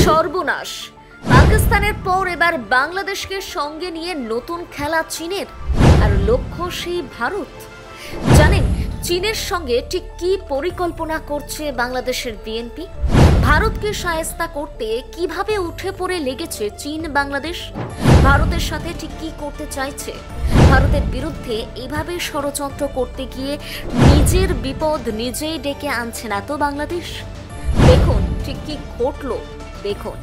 সর্বনাশ। পাকিস্তানের পর এবার বাংলাদেশকে সঙ্গে নিয়ে নতুন খেলা চীনের, আর লক্ষ্য সেই ভারত। জানেন চীনের সঙ্গে ঠিক কি পরিকল্পনা করছে বাংলাদেশের বিএনপি? ভারতকে শায়েস্তা করতে কিভাবে উঠে পড়ে লেগেছে চীন বাংলাদেশ? ভারতের সাথে ঠিক কি করতে চাইছে? ভারতের বিরুদ্ধে এভাবে ষড়যন্ত্র করতে গিয়ে নিজের বিপদ নিজেই ডেকে আনছে না তো বাংলাদেশ? দেখুন ঠিক কি ঘটলো, দেখুন।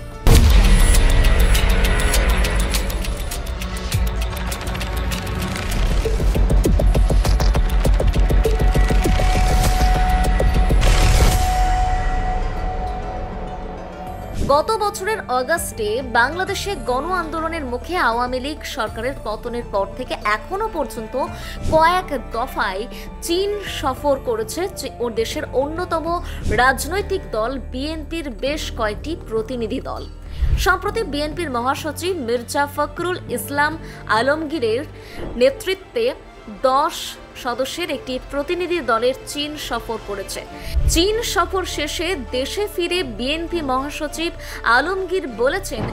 গত বছরের অগাস্টে বাংলাদেশে গণ আন্দোলনের মুখে আওয়ামী লীগ সরকারের পতনের পর থেকে এখনো পর্যন্ত কয়েক দফায় চীন সফর করেছে ও দেশের অন্যতম রাজনৈতিক দল বিএনপির বেশ কয়েকটি প্রতিনিধি দল। সম্প্রতি বিএনপির মহাসচিব মির্জা ফখরুল ইসলাম আলমগীরের নেতৃত্বে 10 সদস্যের একটি প্রতিনিধি দলের চীন সফর করেছে। চীন সফর শেষে দেশে ফিরে বিএনপি মহাসচিব আলমগীর বলেছেন,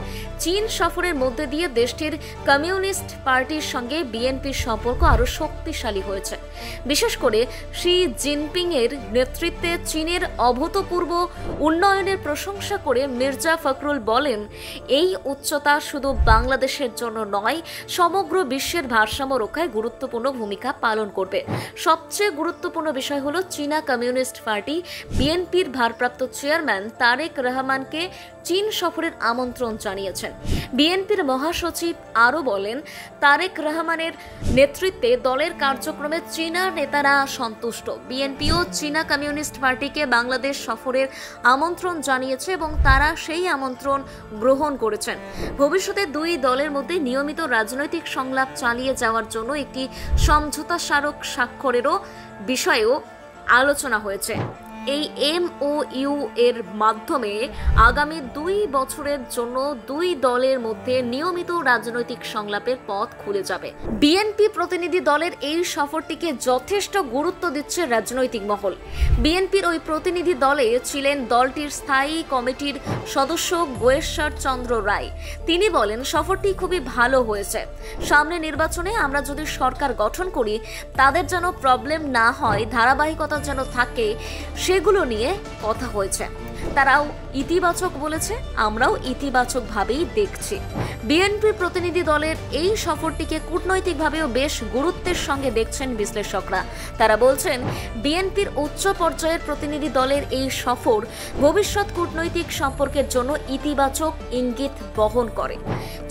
চীন সফরের মধ্যে দিয়ে দেশটির কমিউনিস্ট পার্টির সঙ্গে বিএনপির সম্পর্ক আরও শক্তিশালী হয়েছে। বিশেষ করে শি জিনপিং এর নেতৃত্বে চীনের অভূতপূর্ব উন্নয়নের প্রশংসা করে মির্জা ফখরুল বলেন, এই উচ্চতা শুধু বাংলাদেশের জন্য নয়, সমগ্র বিশ্বের ভারসাম্য রক্ষায় গুরুত্বপূর্ণ ভূমিকা পালন করবে। সবচেয়ে গুরুত্বপূর্ণ বিষয় হলো চীনা কমিউনিস্ট পার্টি বিএনপির ভারপ্রাপ্ত চেয়ারম্যান তারেক রহমানকে চীন সফরের আমন্ত্রণ জানিয়েছেন। বিএনপির মহাসচিব আরও বলেন, তারেক রহমানের নেতৃত্বে দলের কার্যক্রমে চীনা নেতারা সন্তুষ্ট। বিএনপিও চীনা কমিউনিস্ট পার্টিকে বাংলাদেশ সফরের আমন্ত্রণ জানিয়েছে এবং তারা সেই আমন্ত্রণ গ্রহণ করেছেন। ভবিষ্যতে দুই দলের মধ্যে নিয়মিত রাজনৈতিক সংলাপ চালিয়ে যাওয়ার জন্য একটি সমঝোতা স্মারক স্বাক্ষরেরও বিষয়েও আলোচনা হয়েছে। এই MOU এর মাধ্যমে আগামী 2 বছরের জন্য দুই দলের মধ্যে নিয়মিত রাজনৈতিক সংলাপের পথ খুলে যাবে। বিএনপি প্রতিনিধি দলের এই সফরটিকে যথেষ্ট গুরুত্ব দিচ্ছে রাজনৈতিক মহল। বিএনপির ওই প্রতিনিধি দলে ছিলেন দলটির স্থায়ী কমিটির সদস্য গোয়েশ্বর চন্দ্র রায়। তিনি বলেন, সফরটি খুবই ভালো হয়েছে। সামনে নির্বাচনে আমরা যদি সরকার গঠন করি, তাদের যেন প্রবলেম না হয়, ধারাবাহিকতা যেন থাকে, সেগুলো নিয়ে কথা হয়েছে। তারাও ইতিবাচক বলেছে, আমরাও ইতিবাচকভাবেই দেখছি। বিএনপি প্রতিনিধি দলের এই সফরটিকে কূটনৈতিকভাবেও বেশ গুরুত্বের সঙ্গে দেখছেন বিশ্লেষকরা। তারা বলছেন, বিএনপির উচ্চ পর্যায়ের প্রতিনিধি দলের এই সফর ভবিষ্যৎ কূটনৈতিক সম্পর্কের জন্য ইতিবাচক ইঙ্গিত বহন করে।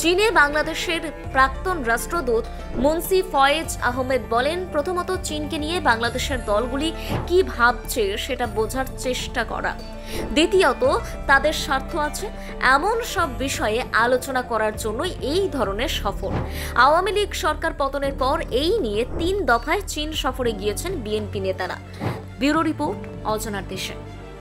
চীনে বাংলাদেশের প্রাক্তন রাষ্ট্রদূত মুন্সি ফয়েজ আহমেদ বলেন, প্রথমত চীনকে নিয়ে বাংলাদেশের দলগুলি কি ভাবছে সেটা বোঝার চেষ্টা করা। দ্বিতীয়ত, তাদের স্বার্থ আছে এমন সব বিষয়ে আলোচনা করার জন্যই এই ধরনের সফর। আওয়ামী লীগ সরকার পতনের পর এই নিয়ে 3 দফায় চীন সফরে গিয়েছেন বিএনপি নেতারা। ব্যুরো রিপোর্ট, অজানার দেশে।